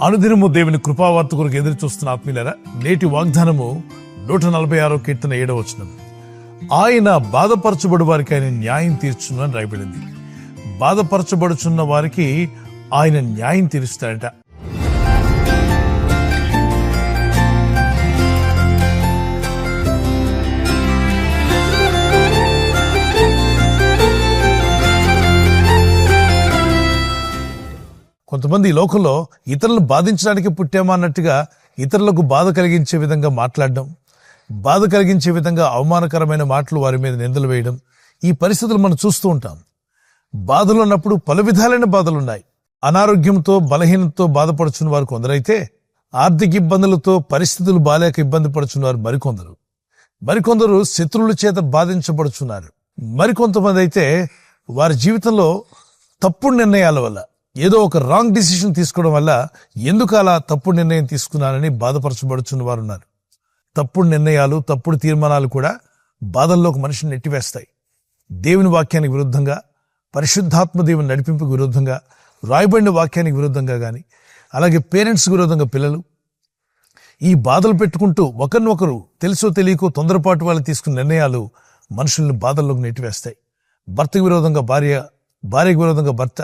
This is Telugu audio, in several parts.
అనుదినము దేవుని కృపావార్త కొరకు ఎదురు చూస్తున్న ఆత్మీయులారా, నేటి వాగ్దానము 146 కీర్తన 7వ వచనం. ఆయన బాధపరచబడు వారికి ఆయన న్యాయం తీర్చును అని రాయబడింది. బాధపరచబడుచున్న వారికి ఆయన న్యాయం తీరుస్తాడట. కొంతమంది ఈ లోకంలో ఇతరులను బాధించడానికి పుట్టామా అన్నట్టుగా ఇతరులకు బాధ కలిగించే విధంగా మాట్లాడడం, బాధ కలిగించే విధంగా అవమానకరమైన మాటలు వారి మీద నిందలు వేయడం, ఈ పరిస్థితులు మనం చూస్తూ ఉంటాం. బాధలు ఉన్నప్పుడు పలు విధాలైన బాధలున్నాయి. అనారోగ్యంతో బలహీనతతో బాధపడుచున్న వారు కొందరైతే, ఆర్థిక ఇబ్బందులతో పరిస్థితులు బాలేక ఇబ్బంది పడుచున్నారు మరికొందరు శత్రువుల చేత బాధించబడుచున్నారు. మరికొంతమంది అయితే వారి జీవితంలో తప్పుడు నిర్ణయాల వల్ల, ఏదో ఒక రాంగ్ డిసిషన్ తీసుకోవడం వల్ల ఎందుకు అలా తప్పుడు నిర్ణయం తీసుకున్నానని బాధపరచబడుచున్న వారు ఉన్నారు. తప్పుడు నిర్ణయాలు, తప్పుడు తీర్మానాలు కూడా బాధల్లోకి మనిషిని నెట్టివేస్తాయి. దేవుని వాక్యానికి విరుద్ధంగా, పరిశుద్ధాత్మ దేవుని నడిపింపుకు విరుద్ధంగా, రాయబడిన వాక్యానికి విరుద్ధంగా కానీ, అలాగే పేరెంట్స్కి విరుద్ధంగా పిల్లలు ఈ బాధలు పెట్టుకుంటూ ఒకరినొకరు తెలుసో తెలియకో తొందరపాటు వాళ్ళు తీసుకున్న నిర్ణయాలు మనుషుల్ని బాధల్లోకి నెట్టివేస్తాయి. భర్తకు విరోధంగా భార్య, భార్యకు విరోధంగా భర్త,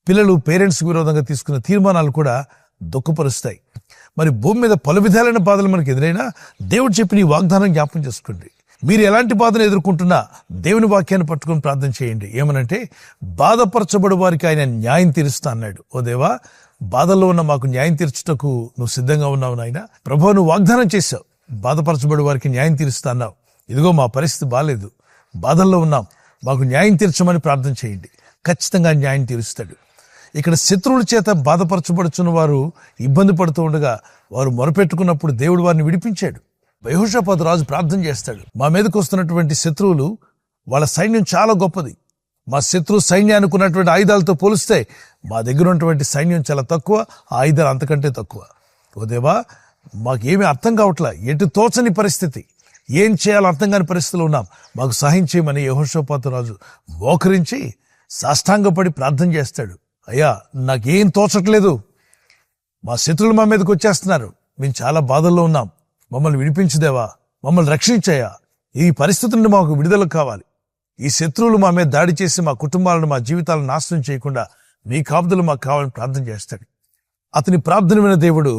పిల్లలు పేరెంట్స్కి విరోధంగా తీసుకున్న తీర్మానాలు కూడా దుఃఖపరుస్తాయి. మరి భూమి మీద పలు విధాలైన బాధలు మనకు ఎదురైనా దేవుడు చెప్పిన ఈ వాగ్దానం జ్ఞాపకం చేసుకోండి. మీరు ఎలాంటి బాధను ఎదుర్కొంటున్నా దేవుని వాక్యాన్ని పట్టుకుని ప్రార్థన చేయండి. ఏమనంటే, బాధపరచబడు వారికి ఆయన న్యాయం తీరుస్తా అన్నాడు. ఓ దేవా, బాధల్లో ఉన్న మాకు న్యాయం తీర్చుటకు నువ్వు సిద్ధంగా ఉన్నావు నాయన. ప్రభువా, నువ్వు వాగ్దానం చేశావు, బాధపరచబడు వారికి న్యాయం తీరుస్తా అన్నావు. ఇదిగో మా పరిస్థితి బాలేదు, బాధల్లో ఉన్నాం, మాకు న్యాయం తీర్చమని ప్రార్థన చేయండి. ఖచ్చితంగా న్యాయం తీరుస్తాడు. ఇక్కడ శత్రువుల చేత బాధపరచబడుచున్న వారు ఇబ్బంది పడుతూ ఉండగా వారు మొరపెట్టుకున్నప్పుడు దేవుడు వారిని విడిపించాడు. యెహోషాపాతు రాజు ప్రార్థన చేస్తాడు, మా మీదకి వస్తున్నటువంటి శత్రువులు, వాళ్ళ సైన్యం చాలా గొప్పది, మా శత్రు సైన్యానికి ఉన్నటువంటి ఆయుధాలతో పోలిస్తే మా దగ్గర ఉన్నటువంటి సైన్యం చాలా తక్కువ, ఆ ఆయుధాలు అంతకంటే తక్కువ. ఓ దేవా, మాకేమీ అర్థం కావట్లా, ఎటు తోచని పరిస్థితి, ఏం చేయాలో అర్థం కాని పరిస్థితిలో ఉన్నాం, మాకు సహాయం చేయమని యెహోషాపాతు రాజు మోకరించి సాష్టాంగపడి ప్రార్థన చేస్తాడు. అయ్యా, నాకేం తోచట్లేదు, మా శత్రువులు మా మీదకి వచ్చేస్తున్నారు, మేము చాలా బాధల్లో ఉన్నాం, మమ్మల్ని విడిపించుదేవా, మమ్మల్ని రక్షించయ్యా, ఈ పరిస్థితి నుండి మాకు విడుదల కావాలి, ఈ శత్రువులు మా మీద దాడి చేసి మా కుటుంబాలను, మా జీవితాలను నాశనం చేయకుండా మీ కాపుదలు మాకు కావాలని ప్రార్థన చేస్తాడు. అతని ప్రార్థన విన్న దేవుడు,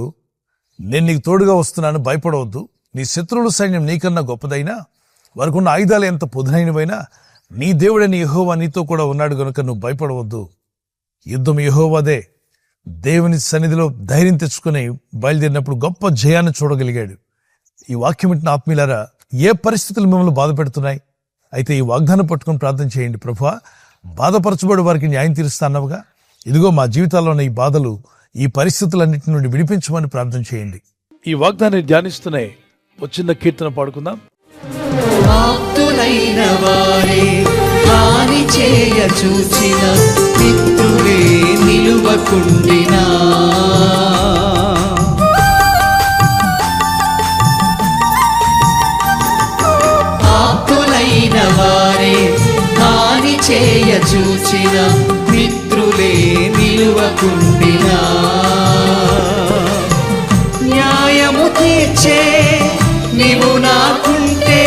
నేను నీకు తోడుగా వస్తున్నాను, భయపడవద్దు, నీ శత్రువుల సైన్యం నీకన్నా గొప్పదైనా, వారికి ఉన్న ఆయుధాలు ఎంత పొదునైనవైనా నీ దేవుడైన యెహోవా నీతో కూడా ఉన్నాడు గనుక నువ్వు భయపడవద్దు, యుద్ధం యెహోవాదే. దేవుని సన్నిధిలో ధైర్యం తెచ్చుకుని బయలుదేరినప్పుడు గొప్ప జయాన్ని చూడగలిగాడు. ఈ వాక్యం వింటున్న ఆత్మీయులారా, ఏ పరిస్థితులు మిమ్మల్ని బాధ పెడుతున్నాయి? అయితే ఈ వాగ్దానం పట్టుకుని ప్రార్థన చేయండి. ప్రభువా, బాధపరచబడి వారికి న్యాయం తీరుస్తా అన్నావుగా, ఇదిగో మా జీవితాల్లో ఉన్న ఈ బాధలు, ఈ పరిస్థితులన్నింటి నుండి విడిపించమని ప్రార్థన చేయండి. ఈ వాగ్దానాన్ని ధ్యానిస్తూనే ఒక చిన్న కీర్తన పాడుకుందాం. ఆప్తులైన వారే హాని చేయ చూచిన మిత్రులే నిలువకుండినా, ఆప్తులైన వారే హాని చేయ చూచిన మిత్రులే నిలువకుండినా, న్యాయము తీర్చే నీవు నాకుంటే,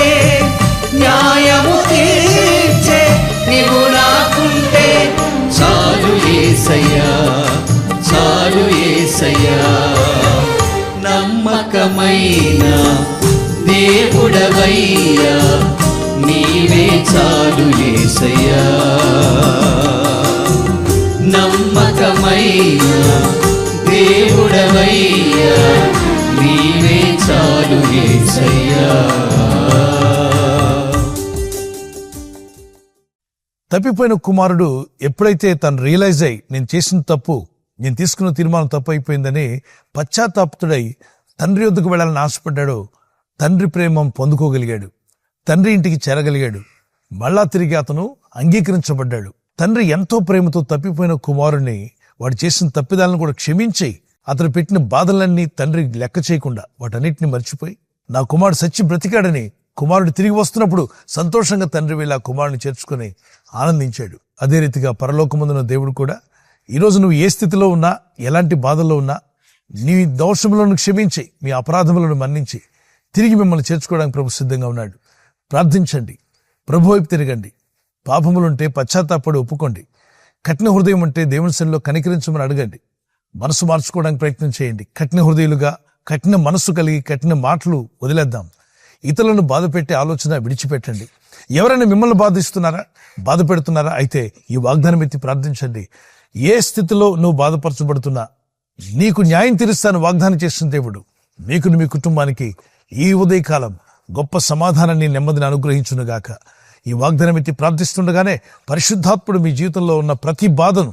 న్యాయము తీర్చే నీవు నాకుంటే, చాలు యేసయ్యా, చాలు యేసయ్యా, నమ్మకమైన దేవుడవయ్యా, నీవే చాలు యేసయ్యా, నమ్మకమైన దేవుడవయ్యా, నీవే చాలు యేసయ్యా. తప్పిపోయిన కుమారుడు ఎప్పుడైతే తను రియలైజ్ అయ్యి, నేను చేసిన తప్పు, నేను తీసుకున్న తీర్మానం తప్పు అయిపోయిందని పశ్చాత్తాపతుడై తండ్రి వద్దకు వెళ్ళాలని ఆశపడ్డాడో, తండ్రి ప్రేమ పొందుకోగలిగాడు, తండ్రి ఇంటికి చేరగలిగాడు. మళ్ళా తిరిగి అతను అంగీకరించబడ్డాడు. తండ్రి ఎంతో ప్రేమతో తప్పిపోయిన కుమారుడిని, వాడు చేసిన తప్పిదాలను కూడా క్షమించి, అతను పెట్టిన బాధలన్నీ తండ్రి లెక్క చేయకుండా వాటన్నిటిని మర్చిపోయి, నా కుమారుడు సచ్చి బ్రతికాడని కుమారుడు తిరిగి వస్తున్నప్పుడు సంతోషంగా తండ్రి వెళ్ళి ఆ కుమారుని చేర్చుకుని ఆనందించాడు. అదే రీతిగా పరలోకమందున్న దేవుడు కూడా ఈరోజు నువ్వు ఏ స్థితిలో ఉన్నా, ఎలాంటి బాధల్లో ఉన్నా, నీ దోషములను క్షమించి మీ అపరాధములను మన్నించి తిరిగి మిమ్మల్ని చేర్చుకోవడానికి ప్రభు సిద్ధంగా ఉన్నాడు. ప్రార్థించండి, ప్రభు వైపు తిరగండి. పాపములుంటే పశ్చాత్తాపడి ఒప్పుకోండి. కఠిన హృదయం ఉంటే దేవుని సన్నిధిలో కనికరించమని అడగండి. మనసు మార్చుకోవడానికి ప్రయత్నం చేయండి. కఠిన హృదయులుగా, కఠిన మనస్సు కలిగి కఠిన మాటలు వదిలేద్దాం. ఇతరులను బాధ పెట్టే ఆలోచన విడిచిపెట్టండి. ఎవరైనా మిమ్మల్ని బాధ పెడుతున్నారా? అయితే ఈ వాగ్దానం ఎత్తి ప్రార్థించండి. ఏ స్థితిలో నువ్వు బాధపరచబడుతున్నా నీకు న్యాయం తీరుస్తాను వాగ్దానం చేసిన దేవుడు మీకు మీ కుటుంబానికి ఈ ఉదయకాలం గొప్ప సమాధానాన్ని, నెమ్మదిని అనుగ్రహించునుగాక. ఈ వాగ్దానం ఎత్తి ప్రార్థిస్తుండగానే పరిశుద్ధాత్ముడు మీ జీవితంలో ఉన్న ప్రతి బాధను,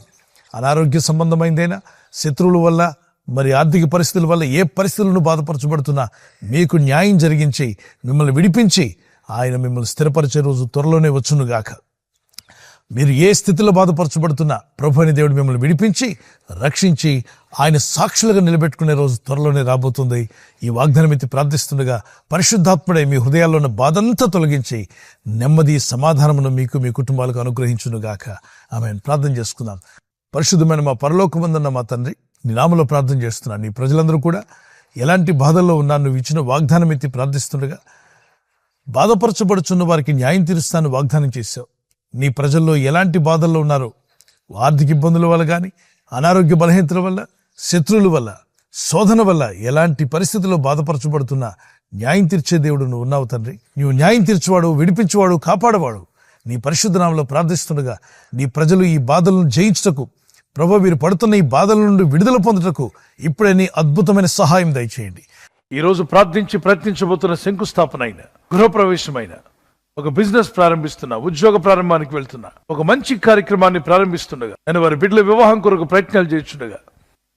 అనారోగ్య సంబంధమైందైనా, శత్రువుల వల్ల, మరి ఆర్థిక పరిస్థితుల వల్ల ఏ పరిస్థితులను బాధపరచబడుతున్నా మీకు న్యాయం జరిగించి మిమ్మల్ని విడిపించి ఆయన మిమ్మల్ని స్థిరపరిచే రోజు త్వరలోనే వచ్చునుగాక. మీరు ఏ స్థితిలో బాధపరచబడుతున్నా ప్రభు అని దేవుడు మిమ్మల్ని విడిపించి రక్షించి ఆయన సాక్షులుగా నిలబెట్టుకునే రోజు త్వరలోనే రాబోతుంది. ఈ వాగ్దానం ఎత్తి ప్రార్థిస్తుండగా పరిశుద్ధాత్ముడే మీ హృదయాల్లో ఉన్న బాధంతా తొలగించి నెమ్మది, సమాధానమును మీకు మీ కుటుంబాలకు అనుగ్రహించునుగాక. ఆమేన్. ప్రార్థన చేసుకుందాం. పరిశుద్ధమైన మా పరలోకమందున్న మా తండ్రి, నీ నామములో ప్రార్థన చేస్తున్నాను. నీ ప్రజలందరూ కూడా ఎలాంటి బాధల్లో ఉన్నా నువ్వు ఇచ్చిన వాగ్దానం ఎత్తి ప్రార్థిస్తుండగా బాధపరచబడుచున్న వారికి న్యాయం తీరుస్తాను వాగ్దానం చేశావు. నీ ప్రజల్లో ఎలాంటి బాధల్లో ఉన్నారో, ఆర్థిక ఇబ్బందుల వల్ల కానీ, అనారోగ్య బలహీనతల వల్ల, శత్రువుల వల్ల, శోధన వల్ల ఎలాంటి పరిస్థితుల్లో బాధపరచబడుతున్నా న్యాయం తీర్చే దేవుడు నువ్వు ఉన్నావు తండ్రి. నువ్వు న్యాయం తీర్చేవాడు, విడిపించేవాడు, కాపాడేవాడు. నీ పరిశుద్ధ నామములో ప్రార్థిస్తుండగా నీ ప్రజలు ఈ బాధలను జయించుటకు, ప్రభు వీరు పడుతున్న ఈ బాధల నుండి విడుదల పొందుటకు ఇప్పుడే నీ అద్భుతమైన సహాయం దయచేయండి. ఈ రోజు ప్రార్థించి ప్రయత్నించబోతున్న శంకుస్థాపన అయిన, గృహప్రవేశమైన, ఒక బిజినెస్ ప్రారంభిస్తున్నా, ఉద్యోగ ప్రారంభానికి వెళ్తున్నా, ఒక మంచి కార్యక్రమాన్ని ప్రారంభిస్తుండగా, నేను వారి బిడ్డల వివాహం కొరకు ప్రయత్నాలు చేస్తుండగా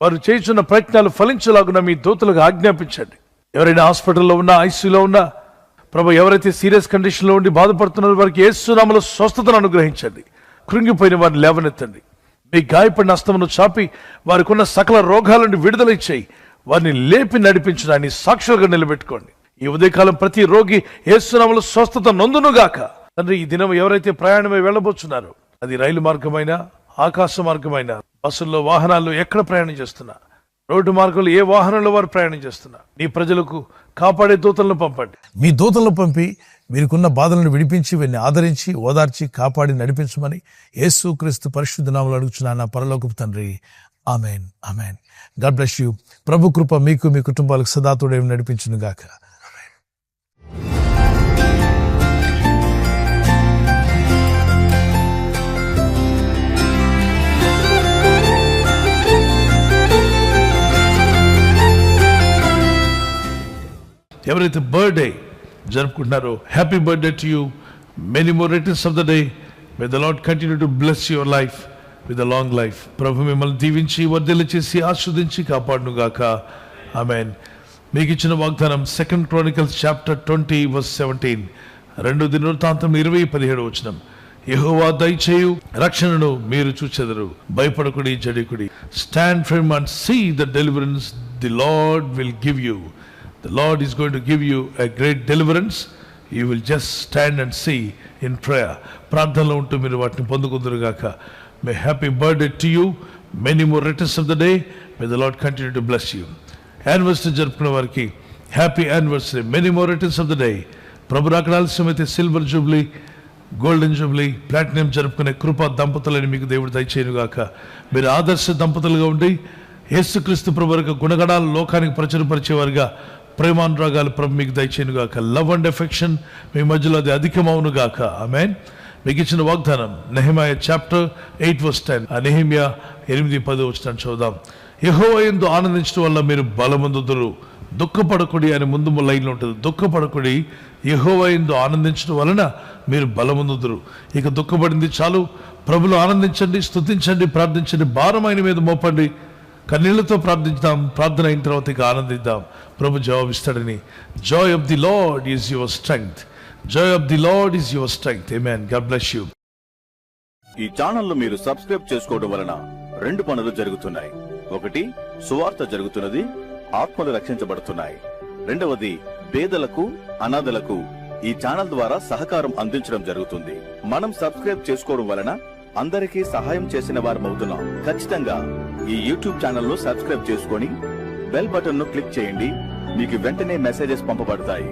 వారు చేస్తున్న ప్రయత్నాలు ఫలించలాగున మీ దూతలకు ఆజ్ఞాపించండి. ఎవరైనా హాస్పిటల్లో ఉన్నా, ఐసీయూలో ఉన్నా, ప్రభు ఎవరైతే సీరియస్ కండిషన్ లో ఉండి బాధపడుతున్నారో వారికి యేసు నామములో స్వస్థతను అనుగ్రహించండి. కృంగిపోయిన వారిని లేవనెత్తండి. మీ గాయపడిన హస్తమును చాపి వారికి ఉన్న సకల రోగాల నుండి విడుదల ఇచ్చేయి. వారిని లేపి నడిపించడాన్ని సాక్షులుగా నిలబెట్టుకోండి. ఈ ఉదయకాలం ప్రతి రోగి యేసు నామములో స్వస్థత నొందునుగాక. తండ్రి, ఈ దినం ఎవరైతే ప్రయాణమై వెళ్ళబోతున్నారో, అది రైలు మార్గమైనా, ఆకాశ మార్గమైనా, బస్సుల్లో, వాహనాల్లో ఎక్కడ ప్రయాణం చేస్తున్నా, రోడ్డు మార్గంలో ఏ వాహనంలో వారు ప్రయాణం చేస్తున్నా, నీ ప్రజలకు కాపాడే దూతలను పంపండి. మీ దూతలను పంపి వీరికున్న బాధలను విడిపించి వీరిని ఆదరించి ఓదార్చి కాపాడి నడిపించమని యేసుక్రీస్తు పరిశుద్ధ నామములో అడుగుచున్నాను నా పరలోకపు తండ్రి. Amen, amen. God bless you. ప్రభు కృప మీకు మీ కుటుంబాలకు సదా తోడై నడిపించును గాక. ఎవరైతే బర్త్డే జరుపుకుంటున్నారో, happy birthday to you. Many more returns of the day. May the Lord continue to bless your life with a long life. ప్రభు మిమ్మల్ని దీవించి వర్ధిల్ల చేసి ఆస్వాదించి కాపాడును గాక. ఆమేన్. మీకు ఇచ్చిన వాగ్దానం 2 Chronicles chapter 20 verse 17. 2 దినవృత్తాంతం 20:17 యెహోవా దయచేయు రక్షణను మీరు చూచెదరు. భయపడకుడి, జడికుడి. Stand firm and see the deliverance the Lord will give you. The Lord is going to give you a great deliverance. You will just stand and see in prayer. ప్రార్థనలో ఉంటూ మీరు వాటిని పొందుకుందురుగాక. May happy birthday to you. Many more returns of the day. May the Lord continue to bless you. Anniversary జరుపుకునే వారికి happy anniversary. Many more returns of the day. ప్రభు రాకడ ఆలస్యమైతే silver jubilee, golden jubilee, platinum జరుపుకునే కృపా దంపతులని మీకు దేవుడు దయచేయునుగాక. మీరు ఆదర్శ దంపతులుగా ఉండి యేసుక్రీస్తు ప్రభు యొక్క గుణగణాలు లోకానికి ప్రచురపరిచేవారుగా ప్రేమానురాగాలు ప్రభు మీకు దయచేయునుగాక. లవ్ అండ్ ఎఫెక్షన్ మీ మధ్యలో అది అధికమవునుగాక. ఆమేన్. మీకు ఇచ్చిన వాగ్దానం నెహెమయా చాప్టర్ 8 verse 10. ఆ నెహెమ్యా 8-10 చూద్దాం. యెహోవా యందు ఆనందించడం వల్ల మీరు బలమందుదురు. దుఃఖపడకుడి అని ముందు లైన్లో ఉంటుంది. దుఃఖపడకుడి, యెహోవా యందు ఆనందించడం వలన మీరు బలమందుదురు. ఇక దుఃఖపడింది చాలు. ప్రభులో ఆనందించండి, స్తుతించండి, ప్రార్థించండి. భారం ఆయన మీద మోపండి. కన్నీళ్లతో ప్రార్థిద్దాం. ప్రార్థన అయిన తర్వాత ఇక ఆనందిద్దాం. ప్రభు జవాబిస్తాడని. Joy of the Lord is your strength. Joy of the Lord is your strength. Amen. God bless you. ఈ ఛానల్ మీరు సబ్స్క్రైబ్ చేసుకోవడం వలన 2 పనులు జరుగుతున్నాయి. ఒకటి, సువార్త జరుగుతున్నది, ఆత్మలు రక్షించబడుతున్నాయి. రెండవది, పేదలకు, అనాథలకు ఈ ఛానల్ ద్వారా సహకారం అందించడం జరుగుతుంది. మనం సబ్స్క్రైబ్ చేసుకోవడం వలన అందరికీ సహాయం చేసిన వారమవుతున్నాం. ఖచ్చితంగా ఈ యూట్యూబ్ ఛానల్ ను సబ్స్క్రైబ్ చేసుకొని బెల్ బటన్ ను క్లిక్ చేయండి. మీకు వెంటనే మెసేజెస్ పంపబడతాయి.